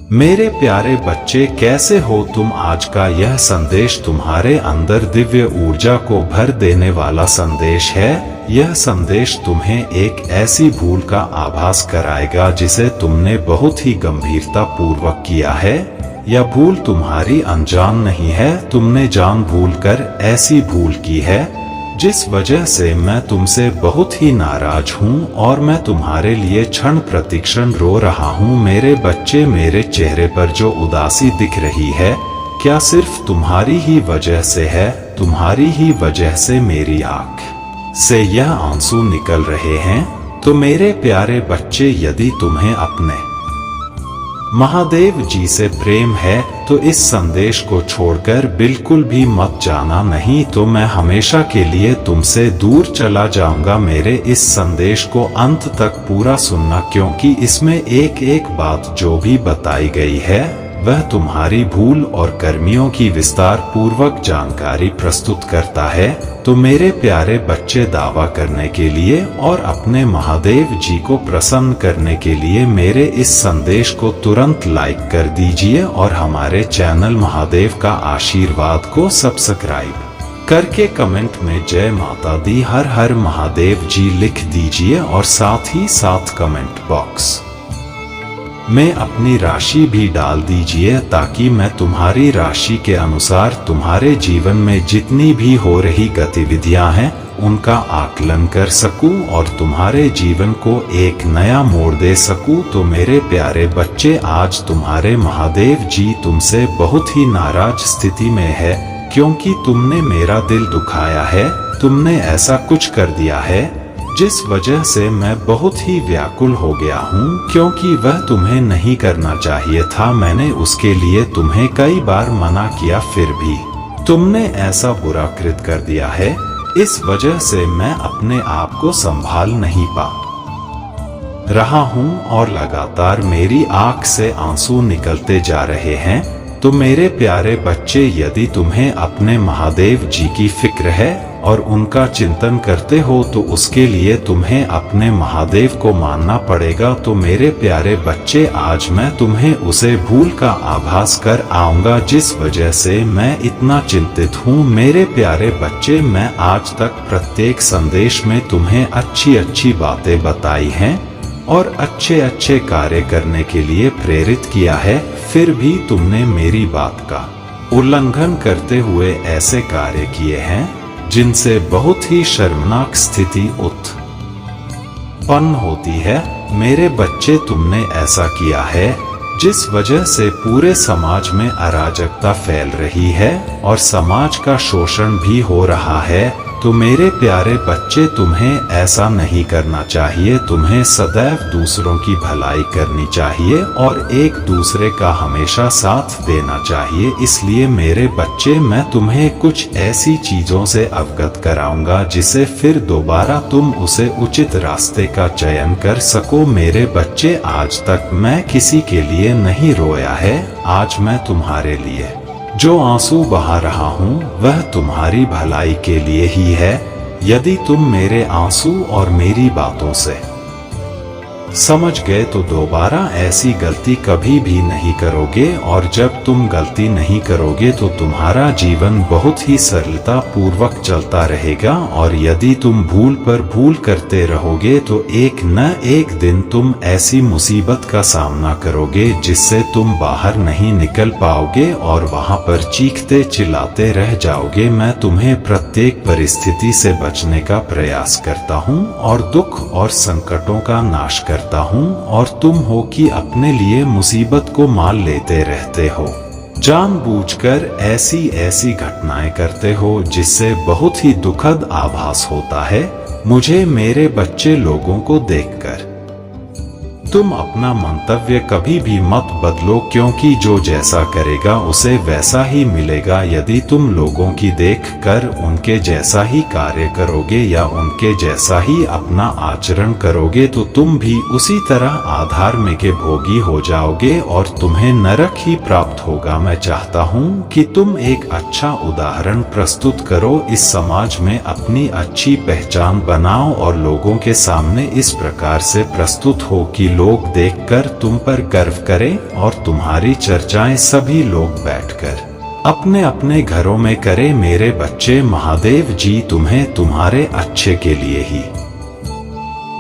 मेरे प्यारे बच्चे, कैसे हो तुम? आज का यह संदेश तुम्हारे अंदर दिव्य ऊर्जा को भर देने वाला संदेश है। यह संदेश तुम्हें एक ऐसी भूल का आभास कराएगा जिसे तुमने बहुत ही गंभीरता पूर्वक किया है। यह भूल तुम्हारी अनजान नहीं है, तुमने जानबूझकर ऐसी भूल की है जिस वजह से मैं तुमसे बहुत ही नाराज हूँ और मैं तुम्हारे लिए क्षण प्रतिक्षण रो रहा हूँ। मेरे बच्चे, मेरे चेहरे पर जो उदासी दिख रही है, क्या सिर्फ तुम्हारी ही वजह से है? तुम्हारी ही वजह से मेरी आँख से यह आंसू निकल रहे हैं। तो मेरे प्यारे बच्चे, यदि तुम्हें अपने महादेव जी से प्रेम है तो इस संदेश को छोड़कर बिल्कुल भी मत जाना, नहीं तो मैं हमेशा के लिए तुमसे दूर चला जाऊंगा। मेरे इस संदेश को अंत तक पूरा सुनना, क्योंकि इसमें एक एक बात जो भी बताई गई है वह तुम्हारी भूल और कर्मियों की विस्तार पूर्वक जानकारी प्रस्तुत करता है। तो मेरे प्यारे बच्चे, दावा करने के लिए और अपने महादेव जी को प्रसन्न करने के लिए मेरे इस संदेश को तुरंत लाइक कर दीजिए और हमारे चैनल महादेव का आशीर्वाद को सब्सक्राइब करके कमेंट में जय माता दी, हर हर महादेव जी लिख दीजिए और साथ ही साथ कमेंट बॉक्स में अपनी राशि भी डाल दीजिए, ताकि मैं तुम्हारी राशि के अनुसार तुम्हारे जीवन में जितनी भी हो रही गतिविधियां हैं उनका आकलन कर सकूं और तुम्हारे जीवन को एक नया मोड़ दे सकूं। तो मेरे प्यारे बच्चे, आज तुम्हारे महादेव जी तुमसे बहुत ही नाराज स्थिति में है, क्योंकि तुमने मेरा दिल दुखाया है। तुमने ऐसा कुछ कर दिया है जिस वजह से मैं बहुत ही व्याकुल हो गया हूँ, क्योंकि वह तुम्हें नहीं करना चाहिए था। मैंने उसके लिए तुम्हें कई बार मना किया, फिर भी तुमने ऐसा बुरा कृत्य कर दिया है। इस वजह से मैं अपने आप को संभाल नहीं पा रहा हूँ और लगातार मेरी आँख से आंसू निकलते जा रहे हैं। तो मेरे प्यारे बच्चे, यदि तुम्हें अपने महादेव जी की फिक्र है और उनका चिंतन करते हो तो उसके लिए तुम्हें अपने महादेव को मानना पड़ेगा। तो मेरे प्यारे बच्चे, आज मैं तुम्हें उसे भूल का आभास कर आऊंगा जिस वजह से मैं इतना चिंतित हूँ। मेरे प्यारे बच्चे, मैं आज तक प्रत्येक संदेश में तुम्हें अच्छी अच्छी बातें बताई हैं और अच्छे अच्छे कार्य करने के लिए प्रेरित किया है, फिर भी तुमने मेरी बात का उल्लंघन करते हुए ऐसे कार्य किए हैं जिनसे बहुत ही शर्मनाक स्थिति उत्पन्न होती है। मेरे बच्चे, तुमने ऐसा किया है जिस वजह से पूरे समाज में अराजकता फैल रही है और समाज का शोषण भी हो रहा है। तो मेरे प्यारे बच्चे, तुम्हें ऐसा नहीं करना चाहिए। तुम्हें सदैव दूसरों की भलाई करनी चाहिए और एक दूसरे का हमेशा साथ देना चाहिए। इसलिए मेरे बच्चे, मैं तुम्हें कुछ ऐसी चीजों से अवगत कराऊंगा जिसे फिर दोबारा तुम उसे उचित रास्ते का चयन कर सको। मेरे बच्चे, आज तक मैं किसी के लिए नहीं रोया है। आज मैं तुम्हारे लिए जो आंसू बहा रहा हूँ वह तुम्हारी भलाई के लिए ही है। यदि तुम मेरे आंसू और मेरी बातों से समझ गए तो दोबारा ऐसी गलती कभी भी नहीं करोगे, और जब तुम गलती नहीं करोगे तो तुम्हारा जीवन बहुत ही सरलता पूर्वक चलता रहेगा। और यदि तुम भूल पर भूल करते रहोगे तो एक न एक दिन तुम ऐसी मुसीबत का सामना करोगे जिससे तुम बाहर नहीं निकल पाओगे और वहां पर चीखते चिल्लाते रह जाओगे। मैं तुम्हें प्रत्येक परिस्थिति से बचने का प्रयास करता हूं और दुख और संकटों का नाश करता हूं, और तुम हो कि अपने लिए मुसीबत को मान लेते रहते हो। जानबूझकर ऐसी ऐसी घटनाएं करते हो जिससे बहुत ही दुखद आभास होता है मुझे। मेरे बच्चे, लोगों को देखकर तुम अपना मंतव्य कभी भी मत बदलो, क्योंकि जो जैसा करेगा उसे वैसा ही मिलेगा। यदि तुम लोगों की देखकर उनके जैसा ही कार्य करोगे या उनके जैसा ही अपना आचरण करोगे तो तुम भी उसी तरह अधर्म के भोगी हो जाओगे और तुम्हें नरक ही प्राप्त होगा। मैं चाहता हूँ कि तुम एक अच्छा उदाहरण प्रस्तुत करो, इस समाज में अपनी अच्छी पहचान बनाओ और लोगों के सामने इस प्रकार से प्रस्तुत हो कि लोग देखकर तुम पर गर्व करें और तुम्हारी चर्चाएं सभी लोग बैठकर अपने अपने घरों में करें। मेरे बच्चे, महादेव जी तुम्हें तुम्हारे अच्छे के लिए ही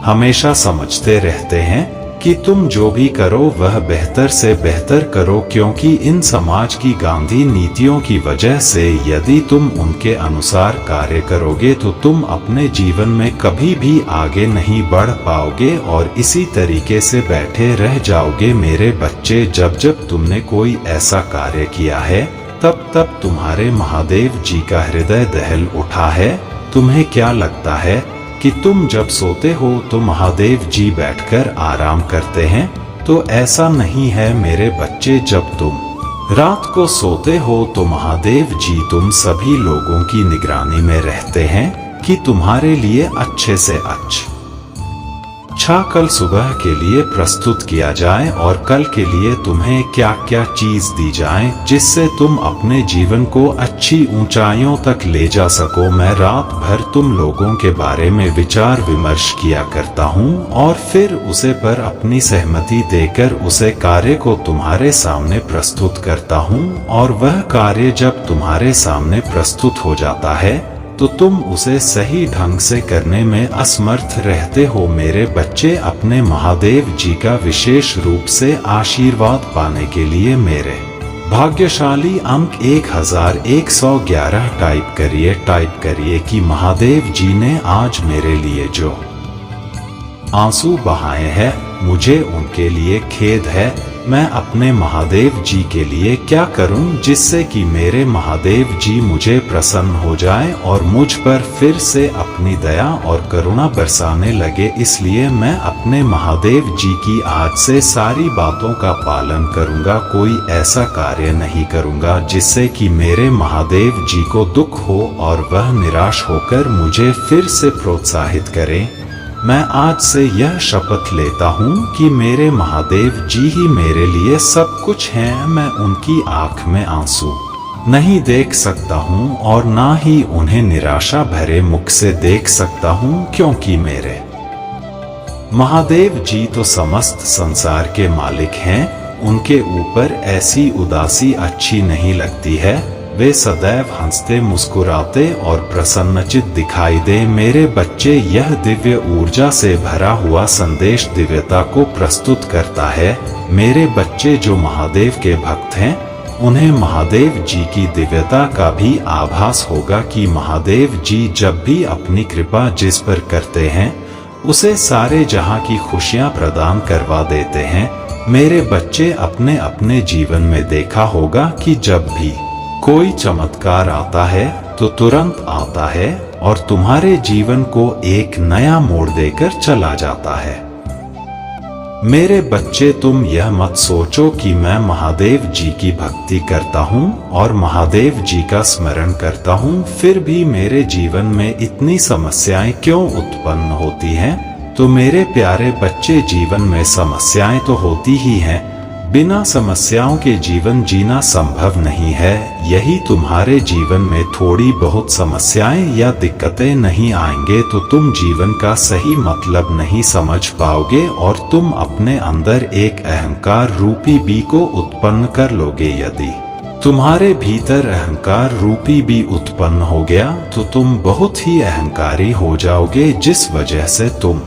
हमेशा समझते रहते हैं कि तुम जो भी करो वह बेहतर से बेहतर करो, क्योंकि इन समाज की गांधी नीतियों की वजह से यदि तुम उनके अनुसार कार्य करोगे तो तुम अपने जीवन में कभी भी आगे नहीं बढ़ पाओगे और इसी तरीके से बैठे रह जाओगे। मेरे बच्चे, जब जब तुमने कोई ऐसा कार्य किया है तब तब तुम्हारे महादेव जी का हृदय दहल उठा है। तुम्हें क्या लगता है कि तुम जब सोते हो तो महादेव जी बैठकर आराम करते हैं? तो ऐसा नहीं है मेरे बच्चे। जब तुम रात को सोते हो तो महादेव जी तुम सभी लोगों की निगरानी में रहते हैं कि तुम्हारे लिए अच्छे से अच्छा कल सुबह के लिए प्रस्तुत किया जाए और कल के लिए तुम्हें क्या क्या चीज दी जाए जिससे तुम अपने जीवन को अच्छी ऊंचाइयों तक ले जा सको। मैं रात भर तुम लोगों के बारे में विचार विमर्श किया करता हूं और फिर उसे पर अपनी सहमति देकर उसे कार्य को तुम्हारे सामने प्रस्तुत करता हूं और वह कार्य जब तुम्हारे सामने प्रस्तुत हो जाता है तो तुम उसे सही ढंग से करने में असमर्थ रहते हो। मेरे बच्चे, अपने महादेव जी का विशेष रूप से आशीर्वाद पाने के लिए मेरे भाग्यशाली अंक 1111 टाइप करिए कि महादेव जी ने आज मेरे लिए जो आंसू बहाए हैं मुझे उनके लिए खेद है। मैं अपने महादेव जी के लिए क्या करूं जिससे कि मेरे महादेव जी मुझे प्रसन्न हो जाए और मुझ पर फिर से अपनी दया और करुणा बरसाने लगे। इसलिए मैं अपने महादेव जी की आज से सारी बातों का पालन करूंगा। कोई ऐसा कार्य नहीं करूंगा जिससे कि मेरे महादेव जी को दुख हो और वह निराश होकर मुझे फिर से प्रोत्साहित करें। मैं आज से यह शपथ लेता हूँ कि मेरे महादेव जी ही मेरे लिए सब कुछ हैं। मैं उनकी आंख में आंसू नहीं देख सकता हूँ और ना ही उन्हें निराशा भरे मुख से देख सकता हूँ, क्योंकि मेरे महादेव जी तो समस्त संसार के मालिक हैं। उनके ऊपर ऐसी उदासी अच्छी नहीं लगती है। वे सदैव हंसते मुस्कुराते और प्रसन्नचित दिखाई दे। मेरे बच्चे, यह दिव्य ऊर्जा से भरा हुआ संदेश दिव्यता को प्रस्तुत करता है। मेरे बच्चे जो महादेव के भक्त हैं उन्हें महादेव जी की दिव्यता का भी आभास होगा कि महादेव जी जब भी अपनी कृपा जिस पर करते हैं उसे सारे जहां की खुशियां प्रदान करवा देते हैं। मेरे बच्चे, अपने अपने जीवन में देखा होगा कि जब भी कोई चमत्कार आता है तो तुरंत आता है और तुम्हारे जीवन को एक नया मोड़ देकर चला जाता है। मेरे बच्चे, तुम यह मत सोचो कि मैं महादेव जी की भक्ति करता हूँ और महादेव जी का स्मरण करता हूँ फिर भी मेरे जीवन में इतनी समस्याएं क्यों उत्पन्न होती हैं। तो मेरे प्यारे बच्चे, जीवन में समस्याएं तो होती ही हैं। बिना समस्याओं के जीवन जीना संभव नहीं है। यही तुम्हारे जीवन में थोड़ी बहुत समस्याएं या दिक्कतें नहीं आएंगे तो तुम जीवन का सही मतलब नहीं समझ पाओगे और तुम अपने अंदर एक अहंकार रूपी बी को उत्पन्न कर लोगे। यदि तुम्हारे भीतर अहंकार रूपी बी उत्पन्न हो गया तो तुम बहुत ही अहंकारी हो जाओगे, जिस वजह से तुम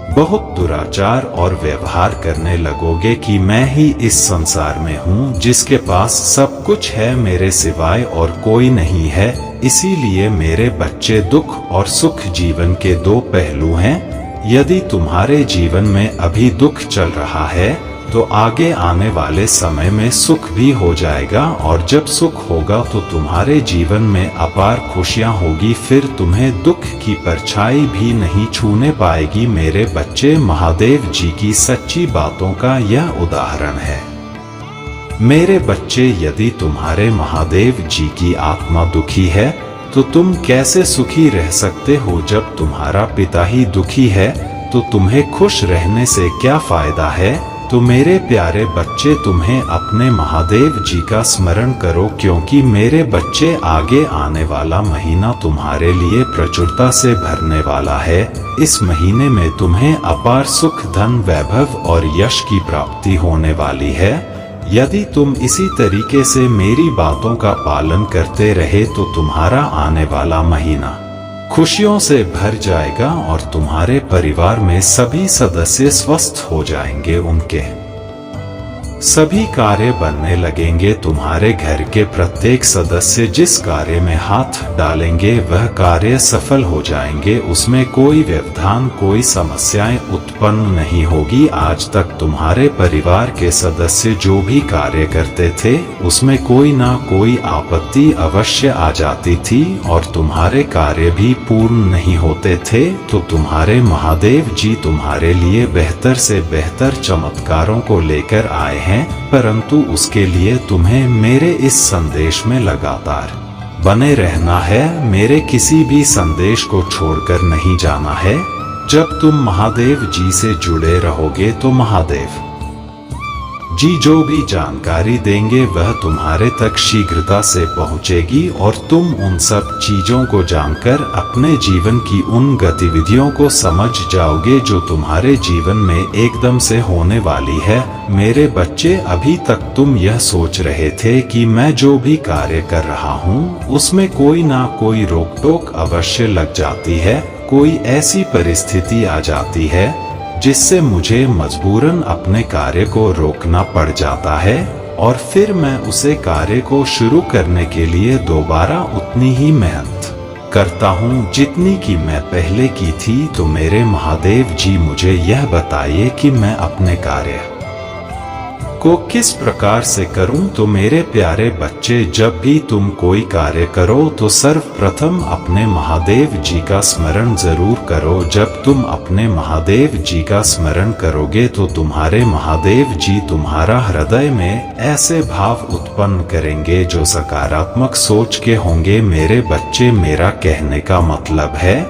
बहुत दुराचार और व्यवहार करने लगोगे कि मैं ही इस संसार में हूँ जिसके पास सब कुछ है, मेरे सिवाय और कोई नहीं है। इसीलिए मेरे बच्चे, दुख और सुख जीवन के दो पहलू हैं। यदि तुम्हारे जीवन में अभी दुख चल रहा है तो आगे आने वाले समय में सुख भी हो जाएगा और जब सुख होगा तो तुम्हारे जीवन में अपार खुशियां होगी। फिर तुम्हें दुख की परछाई भी नहीं छूने पाएगी। मेरे बच्चे, महादेव जी की सच्ची बातों का यह उदाहरण है। मेरे बच्चे, यदि तुम्हारे महादेव जी की आत्मा दुखी है तो तुम कैसे सुखी रह सकते हो। जब तुम्हारा पिता ही दुखी है तो तुम्हें खुश रहने से क्या फायदा है। तो मेरे प्यारे बच्चे तुम्हें अपने महादेव जी का स्मरण करो, क्योंकि मेरे बच्चे आगे आने वाला महीना तुम्हारे लिए प्रचुरता से भरने वाला है। इस महीने में तुम्हें अपार सुख, धन, वैभव और यश की प्राप्ति होने वाली है। यदि तुम इसी तरीके से मेरी बातों का पालन करते रहे तो तुम्हारा आने वाला महीना खुशियों से भर जाएगा और तुम्हारे परिवार में सभी सदस्य स्वस्थ हो जाएंगे। उनके सभी कार्य बनने लगेंगे। तुम्हारे घर के प्रत्येक सदस्य जिस कार्य में हाथ डालेंगे वह कार्य सफल हो जाएंगे। उसमें कोई व्यवधान, कोई समस्याएं उत्पन्न नहीं होगी। आज तक तुम्हारे परिवार के सदस्य जो भी कार्य करते थे उसमें कोई ना कोई आपत्ति अवश्य आ जाती थी और तुम्हारे कार्य भी पूर्ण नहीं होते थे। तो तुम्हारे महादेव जी तुम्हारे लिए बेहतर से बेहतर चमत्कारों को लेकर आए हैं, परंतु उसके लिए तुम्हें मेरे इस संदेश में लगातार बने रहना है। मेरे किसी भी संदेश को छोड़कर नहीं जाना है। जब तुम महादेव जी से जुड़े रहोगे तो महादेव जी जो भी जानकारी देंगे वह तुम्हारे तक शीघ्रता से पहुंचेगी और तुम उन सब चीजों को जानकर अपने जीवन की उन गतिविधियों को समझ जाओगे जो तुम्हारे जीवन में एकदम से होने वाली है। मेरे बच्चे, अभी तक तुम यह सोच रहे थे कि मैं जो भी कार्य कर रहा हूँ उसमें कोई ना कोई रोक टोक अवश्य लग जाती है, कोई ऐसी परिस्थिति आ जाती है जिससे मुझे मजबूरन अपने कार्य को रोकना पड़ जाता है और फिर मैं उसे कार्य को शुरू करने के लिए दोबारा उतनी ही मेहनत करता हूँ जितनी कि मैं पहले की थी। तो मेरे महादेव जी मुझे यह बताइए कि मैं अपने कार्य को किस प्रकार से करूं। तो मेरे प्यारे बच्चे, जब भी तुम कोई कार्य करो तो सर्वप्रथम अपने महादेव जी का स्मरण जरूर करो। जब तुम अपने महादेव जी का स्मरण करोगे तो तुम्हारे महादेव जी तुम्हारा हृदय में ऐसे भाव उत्पन्न करेंगे जो सकारात्मक सोच के होंगे। मेरे बच्चे, मेरा कहने का मतलब है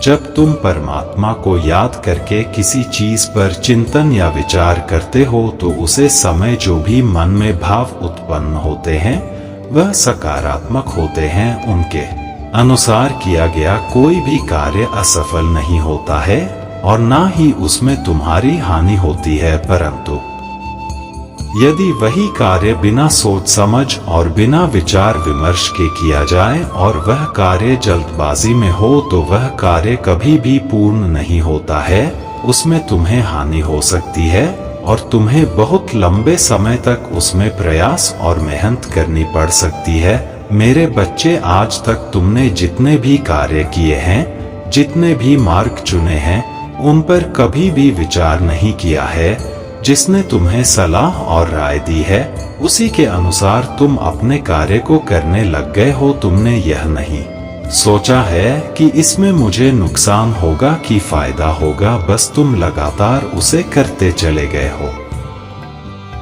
जब तुम परमात्मा को याद करके किसी चीज पर चिंतन या विचार करते हो तो उसे समय जो भी मन में भाव उत्पन्न होते हैं वह सकारात्मक होते हैं। उनके अनुसार किया गया कोई भी कार्य असफल नहीं होता है और ना ही उसमें तुम्हारी हानि होती है, परंतु यदि वही कार्य बिना सोच समझ और बिना विचार विमर्श के किया जाए और वह कार्य जल्दबाजी में हो तो वह कार्य कभी भी पूर्ण नहीं होता है। उसमें तुम्हें हानि हो सकती है और तुम्हें बहुत लंबे समय तक उसमें प्रयास और मेहनत करनी पड़ सकती है। मेरे बच्चे, आज तक तुमने जितने भी कार्य किए हैं, जितने भी मार्ग चुने हैं, उन पर कभी भी विचार नहीं किया है। जिसने तुम्हें सलाह और राय दी है उसी के अनुसार तुम अपने कार्य को करने लग गए हो। तुमने यह नहीं सोचा है कि इसमें मुझे नुकसान होगा कि फायदा होगा, बस तुम लगातार उसे करते चले गए हो।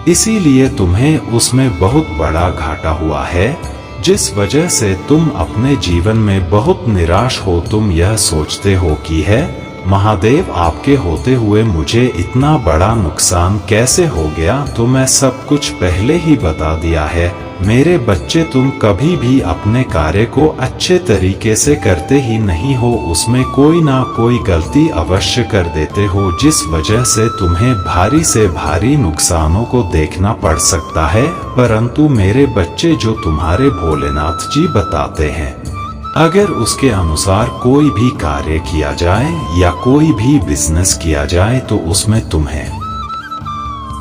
इसीलिए तुम्हें उसमें बहुत बड़ा घाटा हुआ है, जिस वजह से तुम अपने जीवन में बहुत निराश हो। तुम यह सोचते हो कि है महादेव, आपके होते हुए मुझे इतना बड़ा नुकसान कैसे हो गया। तो मैं सब कुछ पहले ही बता दिया है। मेरे बच्चे, तुम कभी भी अपने कार्य को अच्छे तरीके से करते ही नहीं हो, उसमें कोई ना कोई गलती अवश्य कर देते हो, जिस वजह से तुम्हें भारी से भारी नुकसानों को देखना पड़ सकता है। परंतु मेरे बच्चे, जो तुम्हारे भोलेनाथ जी बताते हैं, अगर उसके अनुसार कोई भी कार्य किया जाए या कोई भी बिजनेस किया जाए तो उसमें तुम्हें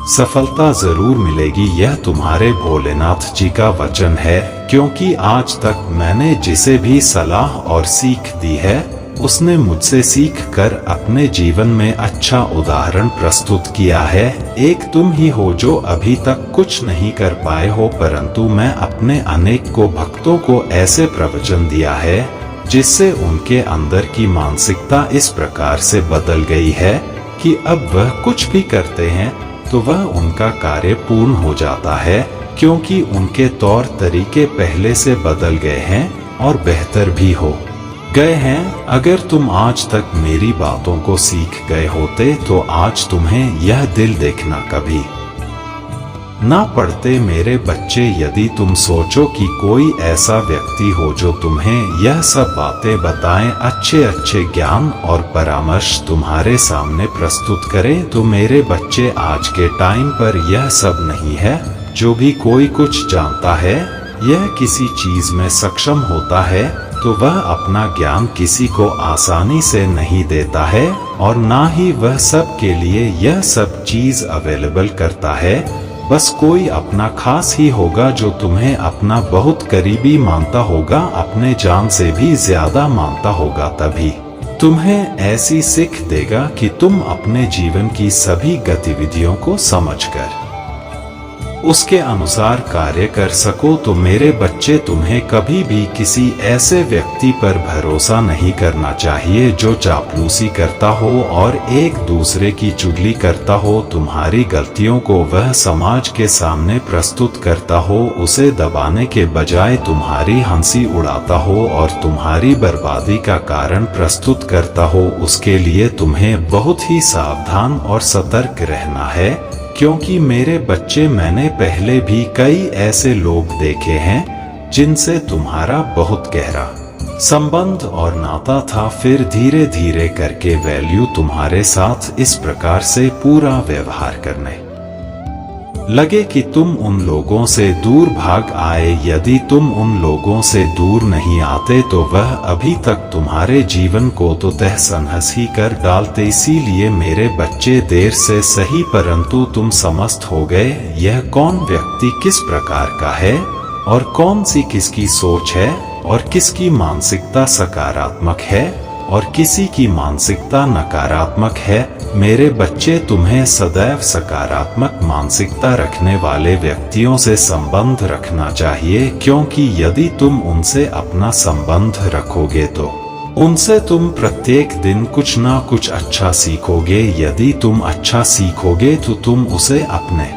सफलता जरूर मिलेगी। यह तुम्हारे भोलेनाथ जी का वचन है, क्योंकि आज तक मैंने जिसे भी सलाह और सीख दी है उसने मुझसे सीख कर अपने जीवन में अच्छा उदाहरण प्रस्तुत किया है। एक तुम ही हो जो अभी तक कुछ नहीं कर पाए हो, परंतु मैं अपने अनेक को भक्तों को ऐसे प्रवचन दिया है जिससे उनके अंदर की मानसिकता इस प्रकार से बदल गई है कि अब वह कुछ भी करते हैं तो वह उनका कार्य पूर्ण हो जाता है, क्योंकि उनके तौर तरीके पहले से बदल गए हैं और बेहतर भी हो गए हैं। अगर तुम आज तक मेरी बातों को सीख गए होते तो आज तुम्हें यह दिल देखना कभी ना पड़ते मेरे बच्चे। यदि तुम सोचो कि कोई ऐसा व्यक्ति हो जो तुम्हें यह सब बातें बताएं, अच्छे अच्छे ज्ञान और परामर्श तुम्हारे सामने प्रस्तुत करे, तो मेरे बच्चे आज के टाइम पर यह सब नहीं है। जो भी कोई कुछ जानता है, यह किसी चीज में सक्षम होता है, तो वह अपना ज्ञान किसी को आसानी से नहीं देता है और ना ही वह सब के लिए यह सब चीज अवेलेबल करता है। बस कोई अपना खास ही होगा जो तुम्हें अपना बहुत करीबी मानता होगा, अपने जान से भी ज्यादा मानता होगा, तभी तुम्हें ऐसी सीख देगा कि तुम अपने जीवन की सभी गतिविधियों को समझकर उसके अनुसार कार्य कर सको। तो मेरे बच्चे, तुम्हें कभी भी किसी ऐसे व्यक्ति पर भरोसा नहीं करना चाहिए जो चापलूसी करता हो और एक दूसरे की चुगली करता हो, तुम्हारी गलतियों को वह समाज के सामने प्रस्तुत करता हो, उसे दबाने के बजाय तुम्हारी हंसी उड़ाता हो और तुम्हारी बर्बादी का कारण प्रस्तुत करता हो। उसके लिए तुम्हें बहुत ही सावधान और सतर्क रहना है, क्योंकि मेरे बच्चे, मैंने पहले भी कई ऐसे लोग देखे हैं जिनसे तुम्हारा बहुत गहरा संबंध और नाता था, फिर धीरे धीरे करके वैल्यू तुम्हारे साथ इस प्रकार से पूरा व्यवहार करने लगे कि तुम उन लोगों से दूर भाग आए। यदि तुम उन लोगों से दूर नहीं आते तो वह अभी तक तुम्हारे जीवन को तो तहस नहस ही कर डालते। इसीलिए मेरे बच्चे, देर से सही परंतु तुम समस्त हो गए। यह कौन व्यक्ति किस प्रकार का है और कौन सी किसकी सोच है और किसकी मानसिकता सकारात्मक है और किसी की मानसिकता नकारात्मक है। मेरे बच्चे, तुम्हें सदैव सकारात्मक मानसिकता रखने वाले व्यक्तियों से संबंध रखना चाहिए, क्योंकि यदि तुम उनसे अपना संबंध रखोगे तो उनसे तुम प्रत्येक दिन कुछ ना कुछ अच्छा सीखोगे। यदि तुम अच्छा सीखोगे तो तुम उसे अपने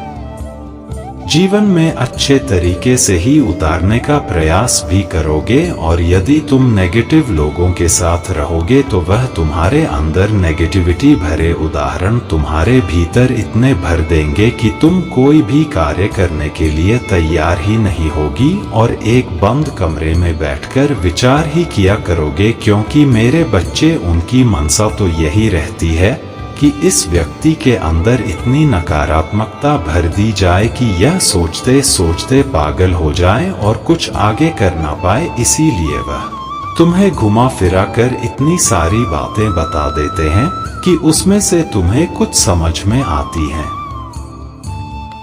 जीवन में अच्छे तरीके से ही उतारने का प्रयास भी करोगे, और यदि तुम नेगेटिव लोगों के साथ रहोगे तो वह तुम्हारे अंदर नेगेटिविटी भरे उदाहरण तुम्हारे भीतर इतने भर देंगे कि तुम कोई भी कार्य करने के लिए तैयार ही नहीं होगी और एक बंद कमरे में बैठकर विचार ही किया करोगे। क्योंकि मेरे बच्चे, उनकी मनसा तो यही रहती है कि इस व्यक्ति के अंदर इतनी नकारात्मकता भर दी जाए कि यह सोचते सोचते पागल हो जाए और कुछ आगे कर ना पाए। इसीलिए वह तुम्हें घुमा फिरा कर इतनी सारी बातें बता देते हैं कि उसमें से तुम्हें कुछ समझ में आती हैं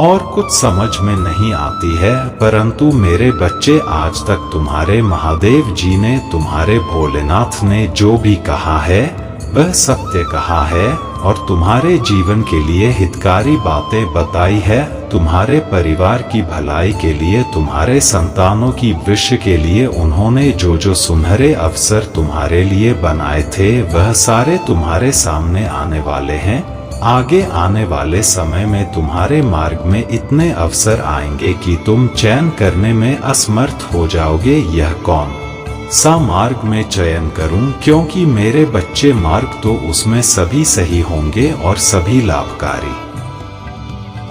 और कुछ समझ में नहीं आती है। परंतु मेरे बच्चे, आज तक तुम्हारे महादेव जी ने, तुम्हारे भोलेनाथ ने जो भी कहा है वह सत्य कहा है और तुम्हारे जीवन के लिए हितकारी बातें बताई है। तुम्हारे परिवार की भलाई के लिए, तुम्हारे संतानों की भविष्य के लिए उन्होंने जो जो सुनहरे अवसर तुम्हारे लिए बनाए थे, वह सारे तुम्हारे सामने आने वाले हैं। आगे आने वाले समय में तुम्हारे मार्ग में इतने अवसर आएंगे कि तुम चयन करने में असमर्थ हो जाओगे। यह कौन सा मार्ग में चयन करूं, क्योंकि मेरे बच्चे, मार्ग तो उसमें सभी सही होंगे और सभी लाभकारी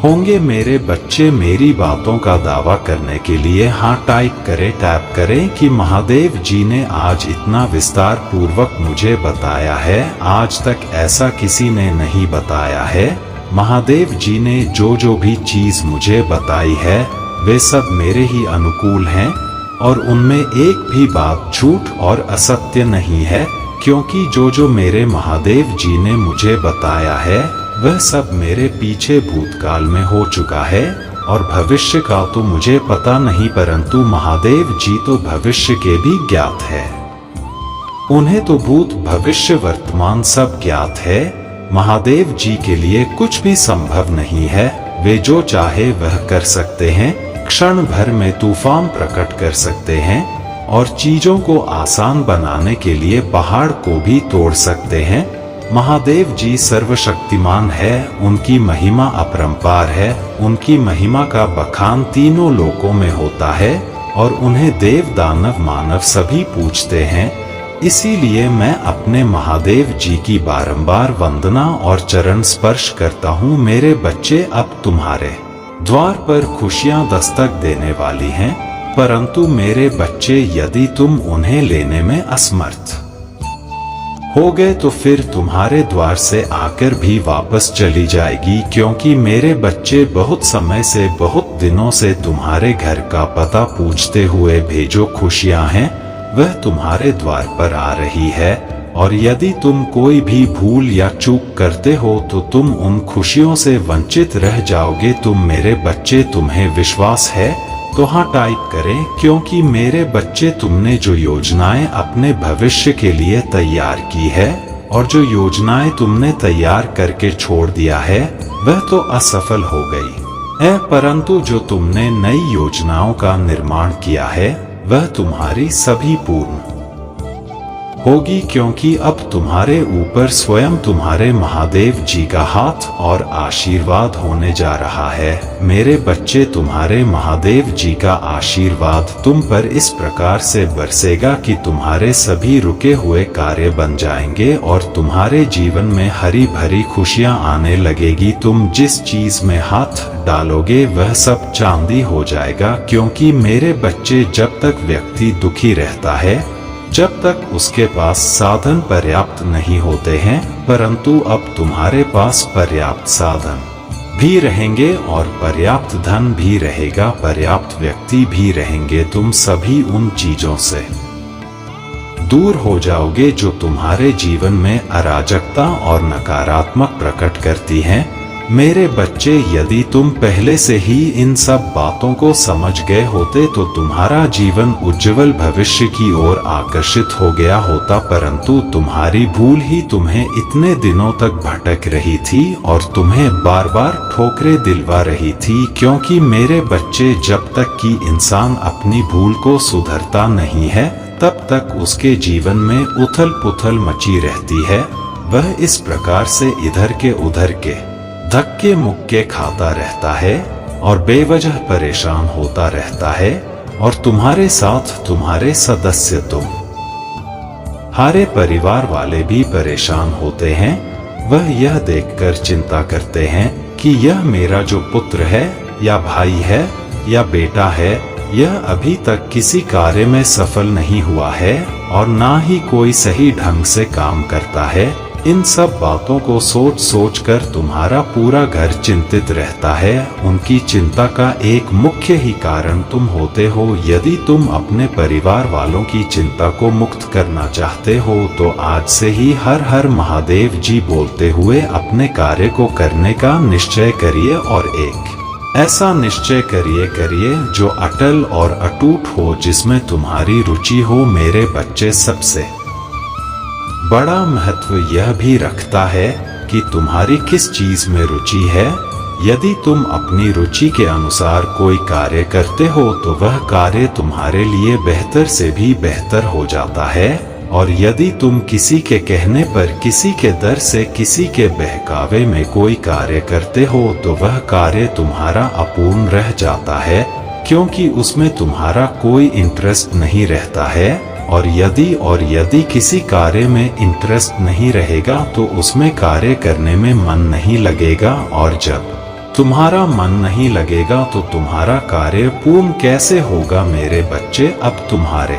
होंगे। मेरे बच्चे, मेरी बातों का दावा करने के लिए हाँ टैप करें कि महादेव जी ने आज इतना विस्तार पूर्वक मुझे बताया है, आज तक ऐसा किसी ने नहीं बताया है। महादेव जी ने जो जो भी चीज मुझे बताई है वे सब मेरे ही अनुकूल हैं और उनमें एक भी बात झूठ और असत्य नहीं है, क्योंकि जो जो मेरे महादेव जी ने मुझे बताया है वह सब मेरे पीछे भूतकाल में हो चुका है और भविष्य का तो मुझे पता नहीं, परंतु महादेव जी तो भविष्य के भी ज्ञात है। उन्हें तो भूत भविष्य वर्तमान सब ज्ञात है। महादेव जी के लिए कुछ भी संभव नहीं है, वे जो चाहे वह कर सकते हैं। क्षण भर में तूफान प्रकट कर सकते हैं और चीजों को आसान बनाने के लिए पहाड़ को भी तोड़ सकते हैं। महादेव जी सर्वशक्तिमान है, उनकी महिमा अपरंपार है, उनकी महिमा का बखान तीनों लोकों में होता है और उन्हें देव दानव मानव सभी पूजते हैं। इसीलिए मैं अपने महादेव जी की बारंबार वंदना और चरण स्पर्श करता हूँ। मेरे बच्चे, अब तुम्हारे द्वार पर खुशियां दस्तक देने वाली हैं, परंतु मेरे बच्चे, यदि तुम उन्हें लेने में असमर्थ हो गए तो फिर तुम्हारे द्वार से आकर भी वापस चली जाएगी, क्योंकि मेरे बच्चे बहुत समय से, बहुत दिनों से तुम्हारे घर का पता पूछते हुए भेजो खुशियां हैं, वह तुम्हारे द्वार पर आ रही है। और यदि तुम कोई भी भूल या चूक करते हो तो तुम उन खुशियों से वंचित रह जाओगे। तुम मेरे बच्चे, तुम्हें विश्वास है तो हाँ टाइप करें, क्योंकि मेरे बच्चे, तुमने जो योजनाएं अपने भविष्य के लिए तैयार की है और जो योजनाएं तुमने तैयार करके छोड़ दिया है वह तो असफल हो गई है, परंतु जो तुमने नई योजनाओं का निर्माण किया है वह तुम्हारी सभी पूर्ण होगी, क्योंकि अब तुम्हारे ऊपर स्वयं तुम्हारे महादेव जी का हाथ और आशीर्वाद होने जा रहा है। मेरे बच्चे, तुम्हारे महादेव जी का आशीर्वाद तुम पर इस प्रकार से बरसेगा कि तुम्हारे सभी रुके हुए कार्य बन जाएंगे और तुम्हारे जीवन में हरी भरी खुशियां आने लगेगी। तुम जिस चीज में हाथ डालोगे वह सब चांदी हो जाएगा, क्योंकि मेरे बच्चे, जब तक व्यक्ति दुखी रहता है, जब तक उसके पास साधन पर्याप्त नहीं होते हैं, परंतु अब तुम्हारे पास पर्याप्त साधन भी रहेंगे और पर्याप्त धन भी रहेगा, पर्याप्त व्यक्ति भी रहेंगे। तुम सभी उन चीजों से दूर हो जाओगे जो तुम्हारे जीवन में अराजकता और नकारात्मक प्रकट करती हैं। मेरे बच्चे, यदि तुम पहले से ही इन सब बातों को समझ गए होते तो तुम्हारा जीवन उज्जवल भविष्य की ओर आकर्षित हो गया होता, परंतु तुम्हारी भूल ही तुम्हें इतने दिनों तक भटक रही थी और तुम्हें बार बार ठोकरें दिलवा रही थी। क्योंकि मेरे बच्चे, जब तक कि इंसान अपनी भूल को सुधरता नहीं है तब तक उसके जीवन में उथल पुथल मची रहती है। वह इस प्रकार से इधर के उधर के धक्के मुक्के खाता रहता है और बेवजह परेशान होता रहता है, और तुम्हारे साथ तुम्हारे सदस्य, तुम्हारे परिवार वाले भी परेशान होते हैं। वह यह देखकर चिंता करते हैं कि यह मेरा जो पुत्र है या भाई है या बेटा है, यह अभी तक किसी कार्य में सफल नहीं हुआ है और ना ही कोई सही ढंग से काम करता है। इन सब बातों को सोच सोच कर तुम्हारा पूरा घर चिंतित रहता है। उनकी चिंता का एक मुख्य ही कारण तुम होते हो। यदि तुम अपने परिवार वालों की चिंता को मुक्त करना चाहते हो तो आज से ही हर हर महादेव जी बोलते हुए अपने कार्य को करने का निश्चय करिए, और एक ऐसा निश्चय करिए जो अटल और अटूट हो, जिसमें तुम्हारी रुचि हो। मेरे बच्चे, सबसे बड़ा महत्व यह भी रखता है कि तुम्हारी किस चीज में रुचि है। यदि तुम अपनी रुचि के अनुसार कोई कार्य करते हो तो वह कार्य तुम्हारे लिए बेहतर से भी बेहतर हो जाता है, और यदि तुम किसी के कहने पर, किसी के डर से, किसी के बहकावे में कोई कार्य करते हो तो वह कार्य तुम्हारा अपूर्ण रह जाता है, क्योंकि उसमें तुम्हारा कोई इंटरेस्ट नहीं रहता है। और यदि किसी कार्य में इंटरेस्ट नहीं रहेगा तो उसमें कार्य करने में मन नहीं लगेगा, और जब तुम्हारा मन नहीं लगेगा तो तुम्हारा कार्य पूर्ण कैसे होगा। मेरे बच्चे, अब तुम्हारे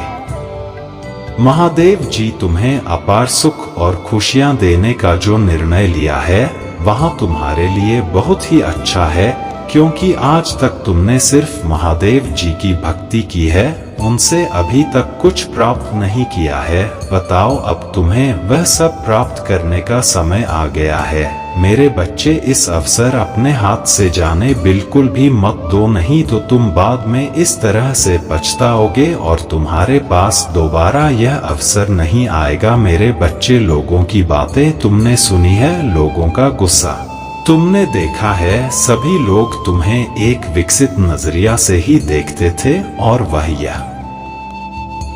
महादेव जी तुम्हें अपार सुख और खुशियां देने का जो निर्णय लिया है वहां तुम्हारे लिए बहुत ही अच्छा है, क्योंकि आज तक तुमने सिर्फ महादेव जी की भक्ति की है, उनसे अभी तक कुछ प्राप्त नहीं किया है। बताओ, अब तुम्हें वह सब प्राप्त करने का समय आ गया है। मेरे बच्चे, इस अवसर अपने हाथ से जाने बिल्कुल भी मत दो, नहीं तो तुम बाद में इस तरह से पछताओगे और तुम्हारे पास दोबारा यह अवसर नहीं आएगा। मेरे बच्चे, लोगों की बातें तुमने सुनी है, लोगों का गुस्सा तुमने देखा है। सभी लोग तुम्हें एक विकसित नजरिया से ही देखते थे और वह यह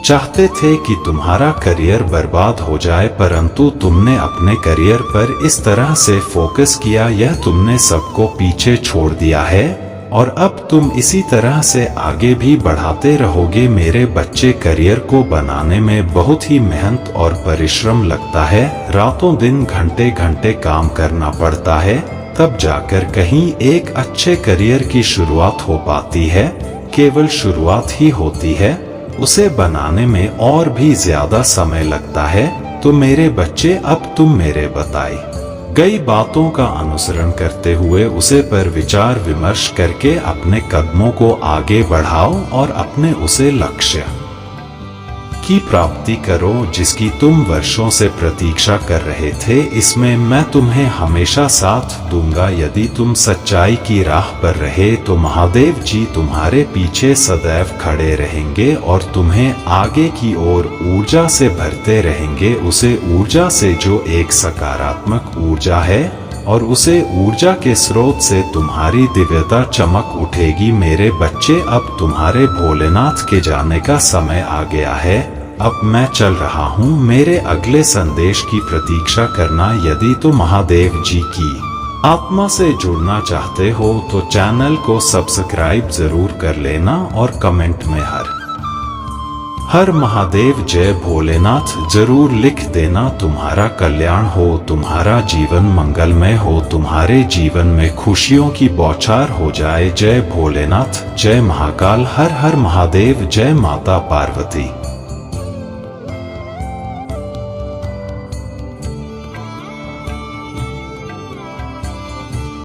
चाहते थे कि तुम्हारा करियर बर्बाद हो जाए, परंतु तुमने अपने करियर पर इस तरह से फोकस किया, यह तुमने सबको पीछे छोड़ दिया है और अब तुम इसी तरह से आगे भी बढ़ाते रहोगे। मेरे बच्चे, करियर को बनाने में बहुत ही मेहनत और परिश्रम लगता है। रातों दिन घंटे घंटे काम करना पड़ता है, तब जाकर कहीं एक अच्छे करियर की शुरुआत हो पाती है। केवल शुरुआत ही होती है, उसे बनाने में और भी ज्यादा समय लगता है। तो मेरे बच्चे, अब तुम मेरे बताई गई बातों का अनुसरण करते हुए उसे पर विचार विमर्श करके अपने कदमों को आगे बढ़ाओ और अपने उसे लक्ष्य की प्राप्ति करो जिसकी तुम वर्षों से प्रतीक्षा कर रहे थे। इसमें मैं तुम्हें हमेशा साथ दूंगा। यदि तुम सच्चाई की राह पर रहे तो महादेव जी तुम्हारे पीछे सदैव खड़े रहेंगे और तुम्हें आगे की ओर ऊर्जा से भरते रहेंगे। उसे ऊर्जा से जो एक सकारात्मक ऊर्जा है और उसे ऊर्जा के स्रोत से तुम्हारी दिव्यता चमक उठेगी। मेरे बच्चे, अब तुम्हारे भोलेनाथ के जाने का समय आ गया है। अब मैं चल रहा हूँ। मेरे अगले संदेश की प्रतीक्षा करना। यदि तुम महादेव जी की आत्मा से जुड़ना चाहते हो तो चैनल को सब्सक्राइब जरूर कर लेना और कमेंट में हर महादेव जय भोलेनाथ जरूर लिख देना। तुम्हारा कल्याण हो, तुम्हारा जीवन मंगलमय हो, तुम्हारे जीवन में खुशियों की बौछार हो जाए। जय भोलेनाथ, जय महाकाल, हर हर महादेव, जय माता पार्वती।